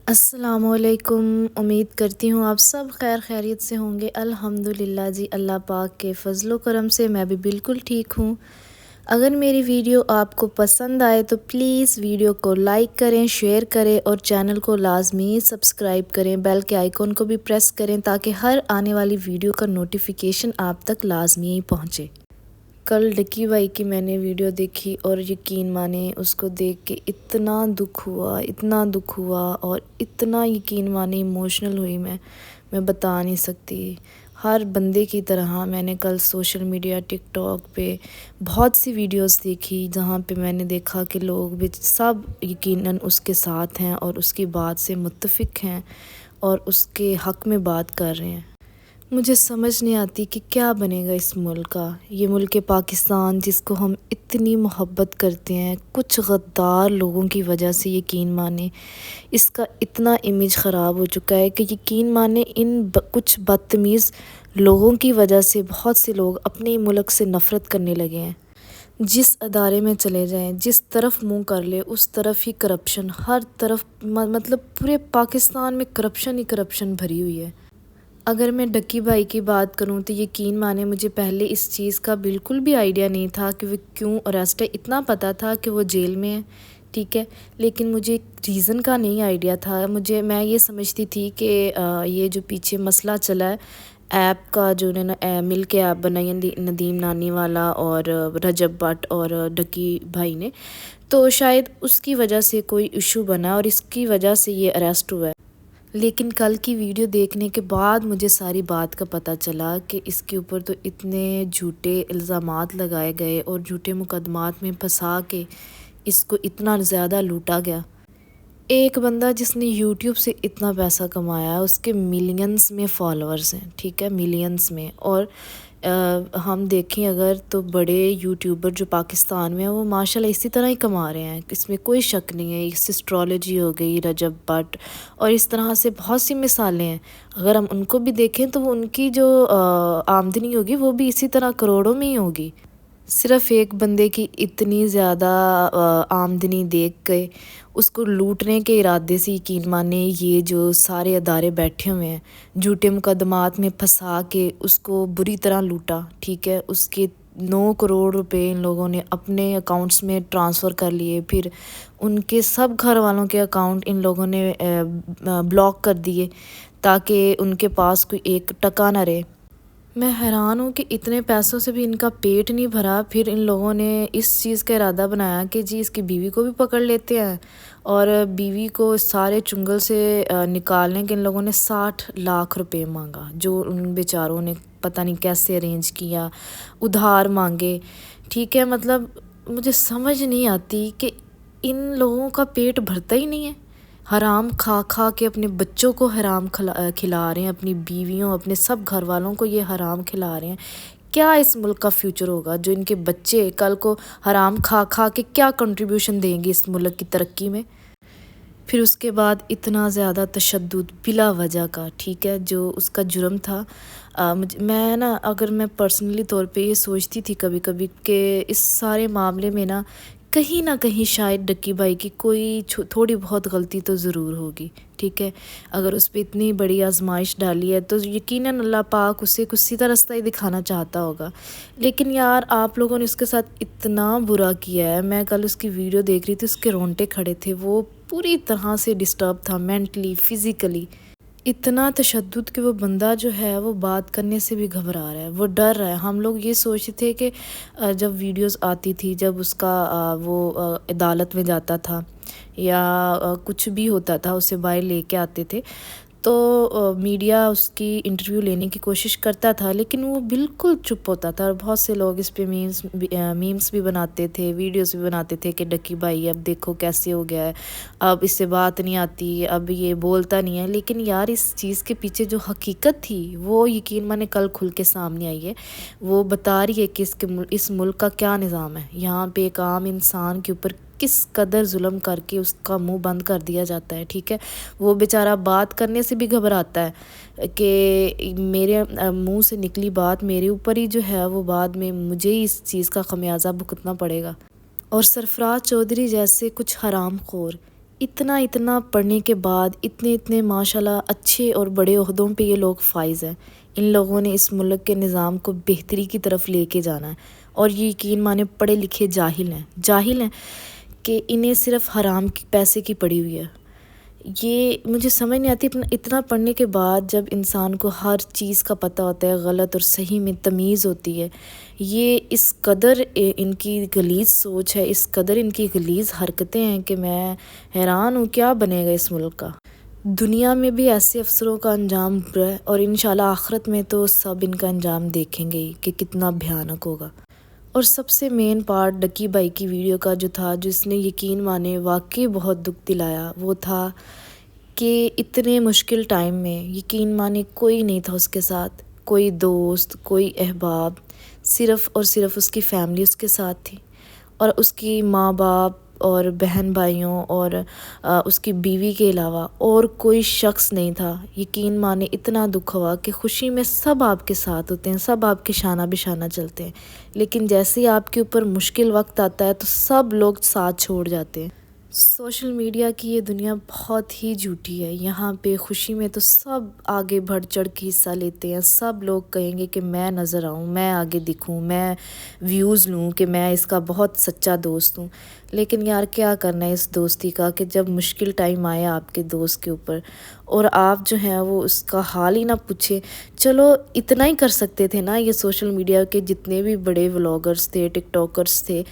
السلام علیکم۔ امید کرتی ہوں آپ سب خیر خیریت سے ہوں گے۔ الحمدللہ جی، اللہ پاک کے فضل و کرم سے میں بھی بالکل ٹھیک ہوں۔ اگر میری ویڈیو آپ کو پسند آئے تو پلیز ویڈیو کو لائک کریں، شیئر کریں اور چینل کو لازمی سبسکرائب کریں، بیل کے آئیکن کو بھی پریس کریں تاکہ ہر آنے والی ویڈیو کا نوٹیفیکیشن آپ تک لازمی پہنچے۔ کل ڈکی بھائی کی میں نے ویڈیو دیکھی اور یقین مانیں اس کو دیکھ کے اتنا دکھ ہوا اور اتنا یقین مانیں ایموشنل ہوئی میں بتا نہیں سکتی۔ ہر بندے کی طرح میں نے کل سوشل میڈیا ٹک ٹاک پہ بہت سی ویڈیوز دیکھی جہاں پہ میں نے دیکھا کہ لوگ بھی سب یقیناً اس کے ساتھ ہیں اور اس کی بات سے متفق ہیں اور اس کے حق میں بات کر رہے ہیں۔ مجھے سمجھ نہیں آتی کہ کیا بنے گا اس ملک کا، یہ ملک پاکستان جس کو ہم اتنی محبت کرتے ہیں، کچھ غدار لوگوں کی وجہ سے یقین مانیں اس کا اتنا امیج خراب ہو چکا ہے کہ یقین مانیں ان کچھ بدتمیز لوگوں کی وجہ سے بہت سے لوگ اپنے ملک سے نفرت کرنے لگے ہیں۔ جس ادارے میں چلے جائیں، جس طرف منہ کر لے اس طرف ہی کرپشن، ہر طرف مطلب پورے پاکستان میں کرپشن ہی کرپشن بھری ہوئی ہے۔ اگر میں ڈکی بھائی کی بات کروں تو یقین مانیں مجھے پہلے اس چیز کا بالکل بھی آئیڈیا نہیں تھا کہ وہ کیوں اریسٹ ہے۔ اتنا پتہ تھا کہ وہ جیل میں ہے، ٹھیک ہے، لیکن مجھے ریزن کا نہیں آئیڈیا تھا۔ میں یہ سمجھتی تھی کہ یہ جو پیچھے مسئلہ چلا ہے ایپ کا، جو انہوں نے مل کے ایپ بنائی ندیم نانی والا اور رجب بٹ اور ڈکی بھائی نے، تو شاید اس کی وجہ سے کوئی ایشو بنا اور اس کی وجہ سے یہ اریسٹ ہوا ہے۔ لیکن کل کی ویڈیو دیکھنے کے بعد مجھے ساری بات کا پتہ چلا کہ اس کے اوپر تو اتنے جھوٹے الزامات لگائے گئے اور جھوٹے مقدمات میں پھنسا کے اس کو اتنا زیادہ لوٹا گیا۔ ایک بندہ جس نے یوٹیوب سے اتنا پیسہ کمایا ہے، اس کے ملینز میں فالورز ہیں، ٹھیک ہے، ملینز میں، اور ہم دیکھیں اگر تو بڑے یوٹیوبر جو پاکستان میں ہیں وہ ماشاءاللہ اسی طرح ہی کما رہے ہیں، اس میں کوئی شک نہیں ہے۔ اسٹرالوجی ہو گئی، رجب بٹ اور اس طرح سے بہت سی مثالیں ہیں، اگر ہم ان کو بھی دیکھیں تو وہ ان کی جو آمدنی ہوگی وہ بھی اسی طرح کروڑوں میں ہی ہوگی۔ صرف ایک بندے کی اتنی زیادہ آمدنی دیکھ کے اس کو لوٹنے کے ارادے سے یقین مانیں یہ جو سارے ادارے بیٹھے ہوئے ہیں جھوٹے مقدمات میں پھنسا کے اس کو بری طرح لوٹا، ٹھیک ہے، اس کے 9 کروڑ روپے ان لوگوں نے اپنے اکاؤنٹس میں ٹرانسفر کر لیے، پھر ان کے سب گھر والوں کے اکاؤنٹ ان لوگوں نے بلاک کر دیے تاکہ ان کے پاس کوئی ایک ٹکا نہ رہے۔ میں حیران ہوں کہ اتنے پیسوں سے بھی ان کا پیٹ نہیں بھرا، پھر ان لوگوں نے اس چیز کا ارادہ بنایا کہ جی اس کی بیوی کو بھی پکڑ لیتے ہیں اور بیوی کو سارے چنگل سے نکالنے کے ان لوگوں نے 60 لاکھ روپے مانگا، جو ان بیچاروں نے پتہ نہیں کیسے ارینج کیا، ادھار مانگے، ٹھیک ہے۔ مطلب مجھے سمجھ نہیں آتی کہ ان لوگوں کا پیٹ بھرتا ہی نہیں ہے، حرام کھا کھا کے اپنے بچوں کو حرام کھلا رہے ہیں، اپنی بیویوں اپنے سب گھر والوں کو یہ حرام کھلا رہے ہیں۔ کیا اس ملک کا فیوچر ہوگا جو ان کے بچے کل کو حرام کھا کھا کے کیا کنٹریبیوشن دیں گے اس ملک کی ترقی میں؟ پھر اس کے بعد اتنا زیادہ تشدد بلا وجہ کا، ٹھیک ہے، جو اس کا جرم تھا۔ میں اگر میں پرسنلی طور پہ یہ سوچتی تھی کبھی کبھی کہ اس سارے معاملے میں کہیں نہ کہیں شاید ڈکی بھائی کی کوئی تھوڑی بہت غلطی تو ضرور ہوگی، ٹھیک ہے۔ اگر اس پہ اتنی بڑی آزمائش ڈالی ہے تو یقیناً اللہ پاک اسے کچھ سیدھا راستہ ہی دکھانا چاہتا ہوگا، لیکن یار آپ لوگوں نے اس کے ساتھ اتنا برا کیا ہے۔ میں کل اس کی ویڈیو دیکھ رہی تھی، اس کے رونٹے کھڑے تھے، وہ پوری طرح سے ڈسٹرب تھا مینٹلی فزیکلی، اتنا تشدد کہ وہ بندہ جو ہے وہ بات کرنے سے بھی گھبرا رہا ہے، وہ ڈر رہا ہے۔ ہم لوگ یہ سوچتے تھے کہ جب ویڈیوز آتی تھی، جب اس کا وہ عدالت میں جاتا تھا یا کچھ بھی ہوتا تھا اسے باہر لے کے آتے تھے تو میڈیا اس کی انٹرویو لینے کی کوشش کرتا تھا، لیکن وہ بالکل چپ ہوتا تھا اور بہت سے لوگ اس پہ میمز بھی بناتے تھے، ویڈیوز بھی بناتے تھے کہ ڈکی بھائی اب دیکھو کیسے ہو گیا ہے، اب اس سے بات نہیں آتی، اب یہ بولتا نہیں ہے۔ لیکن یار اس چیز کے پیچھے جو حقیقت تھی وہ یقین مانے کل کھل کے سامنے آئی ہے، وہ بتا رہی ہے کہ اس ملک کا کیا نظام ہے، یہاں پہ ایک عام انسان کے اوپر کس قدر ظلم کر کے اس کا منہ بند کر دیا جاتا ہے، ٹھیک ہے۔ وہ بیچارہ بات کرنے سے بھی گھبراتا ہے کہ میرے منہ سے نکلی بات میرے اوپر ہی جو ہے وہ بعد میں مجھے ہی اس چیز کا خمیازہ بھگتنا پڑے گا۔ اور سرفراز چودھری جیسے کچھ حرام خور اتنا پڑھنے کے بعد اتنے ماشاءاللہ اچھے اور بڑے عہدوں پہ یہ لوگ فائز ہیں۔ ان لوگوں نے اس ملک کے نظام کو بہتری کی طرف لے کے جانا ہے، اور یہ یقین مانے پڑھے لکھے جاہل ہیں کہ انہیں صرف حرام کی پیسے کی پڑی ہوئی ہے۔ یہ مجھے سمجھ نہیں آتی، اتنا پڑھنے کے بعد جب انسان کو ہر چیز کا پتہ ہوتا ہے، غلط اور صحیح میں تمیز ہوتی ہے، یہ اس قدر ان کی غلیظ سوچ ہے، اس قدر ان کی غلیظ حرکتیں ہیں کہ میں حیران ہوں کیا بنے گا اس ملک کا۔ دنیا میں بھی ایسے افسروں کا انجام برا ہے، اور انشاءاللہ آخرت میں تو سب ان کا انجام دیکھیں گے کہ کتنا بھیانک ہوگا۔ اور سب سے مین پارٹ ڈکی بھائی کی ویڈیو کا جو تھا، جس نے یقین مانے واقعی بہت دکھ دلایا، وہ تھا کہ اتنے مشکل ٹائم میں یقین مانے کوئی نہیں تھا اس کے ساتھ، کوئی دوست، کوئی احباب، صرف اور صرف اس کی فیملی اس کے ساتھ تھی، اور اس کی ماں باپ اور بہن بھائیوں اور اس کی بیوی کے علاوہ اور کوئی شخص نہیں تھا۔ یقین مانے اتنا دکھ ہوا کہ خوشی میں سب آپ کے ساتھ ہوتے ہیں، سب آپ کے شانہ بشانہ چلتے ہیں، لیکن جیسے ہی آپ کے اوپر مشکل وقت آتا ہے تو سب لوگ ساتھ چھوڑ جاتے ہیں۔ سوشل میڈیا کی یہ دنیا بہت ہی جھوٹی ہے، یہاں پہ خوشی میں تو سب آگے بڑھ چڑھ کے حصہ لیتے ہیں، سب لوگ کہیں گے کہ میں نظر آؤں، میں آگے دکھوں، میں ویوز لوں کہ میں اس کا بہت سچا دوست ہوں۔ لیکن یار کیا کرنا ہے اس دوستی کا کہ جب مشکل ٹائم آئے آپ کے دوست کے اوپر اور آپ جو ہیں وہ اس کا حال ہی نہ پوچھے۔ چلو اتنا ہی کر سکتے تھے نا یہ سوشل میڈیا کے جتنے بھی بڑے ولاگرز تھے، ٹک ٹاکرز تھے،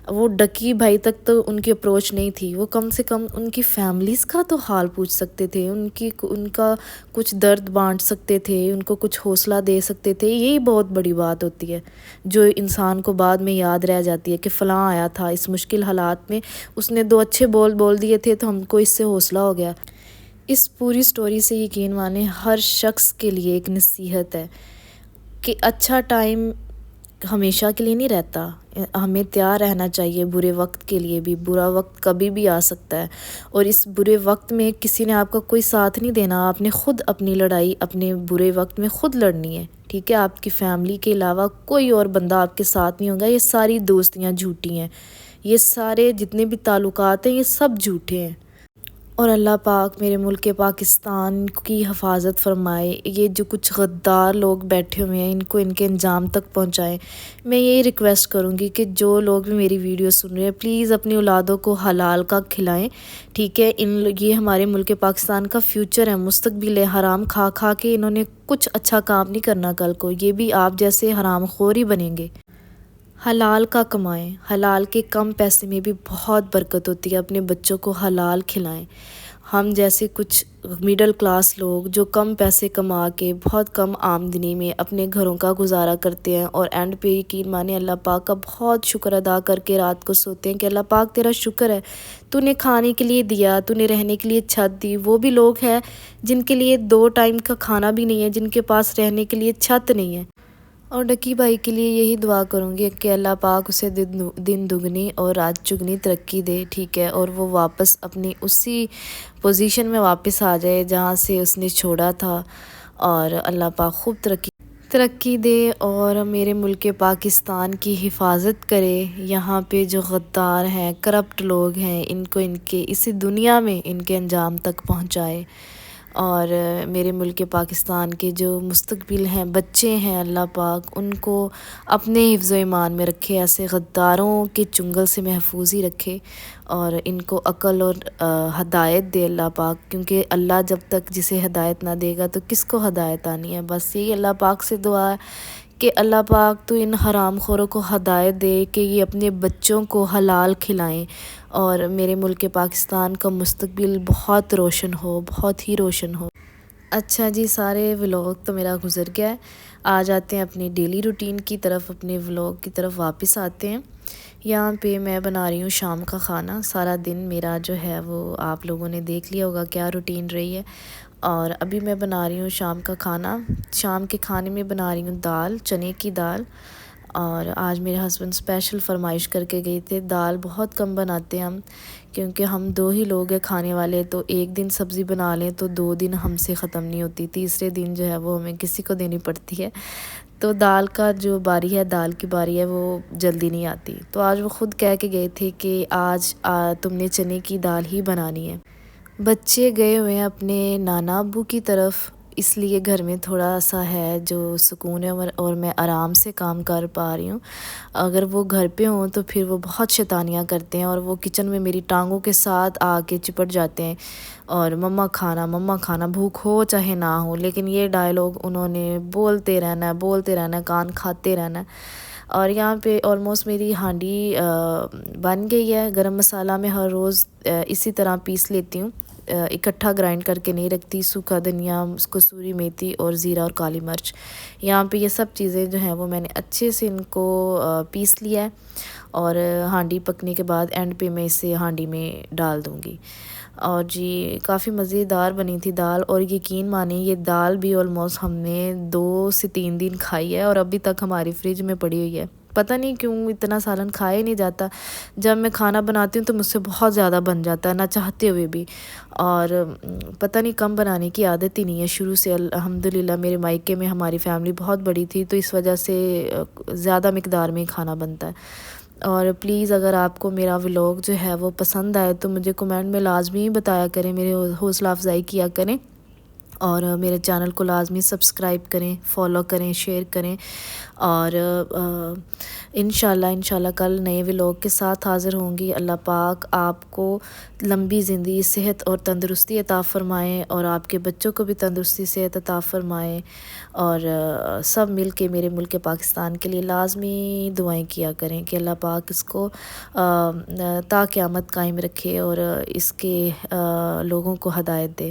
وہ ڈکی بھائی تک تو ان کی اپروچ نہیں تھی، وہ کم سے کم ان کی فیملیز کا تو حال پوچھ سکتے تھے، ان کا کچھ درد بانٹ سکتے تھے، ان کو کچھ حوصلہ دے سکتے تھے۔ یہی بہت بڑی بات ہوتی ہے جو انسان کو بعد میں یاد رہ جاتی ہے کہ فلاں آیا تھا اس مشکل حالات میں، اس نے 2 اچھے بول دیے تھے تو ہم کو اس سے حوصلہ ہو گیا۔ اس پوری سٹوری سے یقین مانے ہر شخص کے لیے ایک نصیحت ہے کہ اچھا ٹائم ہمیشہ کے لیے نہیں رہتا، ہمیں تیار رہنا چاہیے برے وقت کے لیے بھی، برا وقت کبھی بھی آ سکتا ہے، اور اس برے وقت میں کسی نے آپ کا کوئی ساتھ نہیں دینا، آپ نے خود اپنی لڑائی اپنے برے وقت میں خود لڑنی ہے، ٹھیک ہے؟ آپ کی فیملی کے علاوہ کوئی اور بندہ آپ کے ساتھ نہیں ہوگا۔ یہ ساری دوستیاں جھوٹی ہیں، یہ سارے جتنے بھی تعلقات ہیں یہ سب جھوٹے ہیں، اور اللہ پاک میرے ملک پاکستان کی حفاظت فرمائے۔ یہ جو کچھ غدار لوگ بیٹھے ہوئے ہیں ان کو ان کے انجام تک پہنچائیں۔ میں یہی ریکویسٹ کروں گی کہ جو لوگ بھی میری ویڈیو سن رہے ہیں پلیز اپنی اولادوں کو حلال کا کھلائیں، ٹھیک ہے؟ یہ ہمارے ملک پاکستان کا فیوچر ہے، مستقبل ہے۔ حرام کھا کے انہوں نے کچھ اچھا کام نہیں کرنا، کل کو یہ بھی آپ جیسے حرام خور ہی بنیں گے۔ حلال کا کمائیں، حلال کے کم پیسے میں بھی بہت برکت ہوتی ہے، اپنے بچوں کو حلال کھلائیں۔ ہم جیسے کچھ میڈل کلاس لوگ جو کم پیسے کما کے بہت کم آمدنی میں اپنے گھروں کا گزارا کرتے ہیں، اور اینڈ پہ یقین مانے اللہ پاک کا بہت شکر ادا کر کے رات کو سوتے ہیں کہ اللہ پاک تیرا شکر ہے، تو نے کھانے کے لیے دیا، تو نے رہنے کے لیے چھت دی۔ وہ بھی لوگ ہیں جن کے لیے 2 ٹائم کا کھانا بھی نہیں ہے، جن کے پاس رہنے کے لیے چھت نہیں ہے، اور ڈکی بھائی کے لیے یہی دعا کروں گی کہ اللہ پاک اسے دن دگنی اور رات چگنی ترقی دے، ٹھیک ہے؟ اور وہ واپس اپنی اسی پوزیشن میں واپس آ جائے جہاں سے اس نے چھوڑا تھا، اور اللہ پاک خوب ترقی دے اور میرے ملک پاکستان کی حفاظت کرے۔ یہاں پہ جو غدار ہیں، کرپٹ لوگ ہیں، ان کو ان کے اسی دنیا میں ان کے انجام تک پہنچائے، اور میرے ملک پاکستان کے جو مستقبل ہیں، بچے ہیں، اللہ پاک ان کو اپنے حفظ و ایمان میں رکھے، ایسے غداروں کے چنگل سے محفوظ ہی رکھے، اور ان کو عقل اور ہدایت دے اللہ پاک، کیونکہ اللہ جب تک جسے ہدایت نہ دے گا تو کس کو ہدایت آنی ہے؟ بس یہی اللہ پاک سے دعا ہے کہ اللہ پاک تو ان حرام خوروں کو ہدایت دے کہ یہ اپنے بچوں کو حلال کھلائیں، اور میرے ملک پاکستان کا مستقبل بہت روشن ہو، بہت ہی روشن ہو۔ اچھا جی، سارے ولاگ تو میرا گزر گیا ہے، آ جاتے ہیں اپنی ڈیلی روٹین کی طرف، اپنے ولاگ کی طرف واپس آتے ہیں۔ یہاں پہ میں بنا رہی ہوں شام کا کھانا۔ سارا دن میرا جو ہے وہ آپ لوگوں نے دیکھ لیا ہوگا کیا روٹین رہی ہے، اور ابھی میں بنا رہی ہوں شام کا کھانا۔ شام کے کھانے میں بنا رہی ہوں دال، چنے کی دال، اور آج میرے ہسبینڈ اسپیشل فرمائش کر کے گئے تھے، دال بہت کم بناتے ہیں ہم، کیونکہ ہم 2 ہی لوگ ہیں کھانے والے، تو ایک دن سبزی بنا لیں تو 2 دن ہم سے ختم نہیں ہوتی، تیسرے دن جو ہے وہ ہمیں کسی کو دینی پڑتی ہے، تو دال کا جو باری ہے، دال کی باری ہے، وہ جلدی نہیں آتی۔ تو آج وہ خود کہہ کے گئے تھے کہ آج تم نے چنے کی دال ہی بنانی ہے۔ بچے گئے ہوئے ہیں اپنے نانا ابو کی طرف، اس لیے گھر میں تھوڑا سا ہے جو سکون ہے، اور میں آرام سے کام کر پا رہی ہوں۔ اگر وہ گھر پہ ہوں تو پھر وہ بہت شیطانیاں کرتے ہیں، اور وہ کچن میں میری ٹانگوں کے ساتھ آ کے چپٹ جاتے ہیں، اور مما کھانا، بھوک ہو چاہے نہ ہو، لیکن یہ ڈائلاگ انہوں نے بولتے رہنا ہے، کان کھاتے رہنا ہے۔ اور یہاں پہ آلموسٹ میری ہانڈی بن گئی ہے۔ گرم مسالہ میں ہر روز اسی طرح پیس لیتی ہوں، اکٹھا گرائنڈ کر کے نہیں رکھتی۔ سوکھا دھنیا، کسوری میتھی اور زیرہ اور کالی مرچ، یہاں پہ یہ سب چیزیں جو ہیں وہ میں نے اچھے سے ان کو پیس لیا ہے، اور ہانڈی پکنے کے بعد اینڈ پہ میں اسے ہانڈی میں ڈال دوں گی۔ اور جی کافی مزیدار بنی تھی دال، اور یقین مانیں یہ دال بھی آلموسٹ ہم نے 2 سے 3 دن کھائی ہے، اور ابھی تک ہماری فریج میں پڑی ہوئی ہے۔ پتہ نہیں کیوں اتنا سالن کھایا ہی نہیں جاتا۔ جب میں کھانا بناتی ہوں تو مجھ سے بہت زیادہ بن جاتا ہے، نہ چاہتے ہوئے بھی، اور پتہ نہیں کم بنانے کی عادت ہی نہیں ہے شروع سے۔ الحمدللہ میرے مائکے میں ہماری فیملی بہت بڑی تھی، تو اس وجہ سے زیادہ مقدار میں کھانا بنتا ہے۔ اور پلیز اگر آپ کو میرا ولاگ جو ہے وہ پسند آئے تو مجھے کمنٹ میں لازمی بتایا کریں، میرے حوصلہ افزائی کیا کریں، اور میرے چینل کو لازمی سبسکرائب کریں، فالو کریں، شیئر کریں، اور انشاءاللہ کل نئے ولاگ کے ساتھ حاضر ہوں گی۔ اللہ پاک آپ کو لمبی زندگی، صحت اور تندرستی عطا فرمائیں، اور آپ کے بچوں کو بھی تندرستی صحت عطا فرمائیں، اور سب مل کے میرے ملک پاکستان کے لیے لازمی دعائیں کیا کریں کہ اللہ پاک اس کو تا قیامت قائم رکھے، اور اس کے لوگوں کو ہدایت دے۔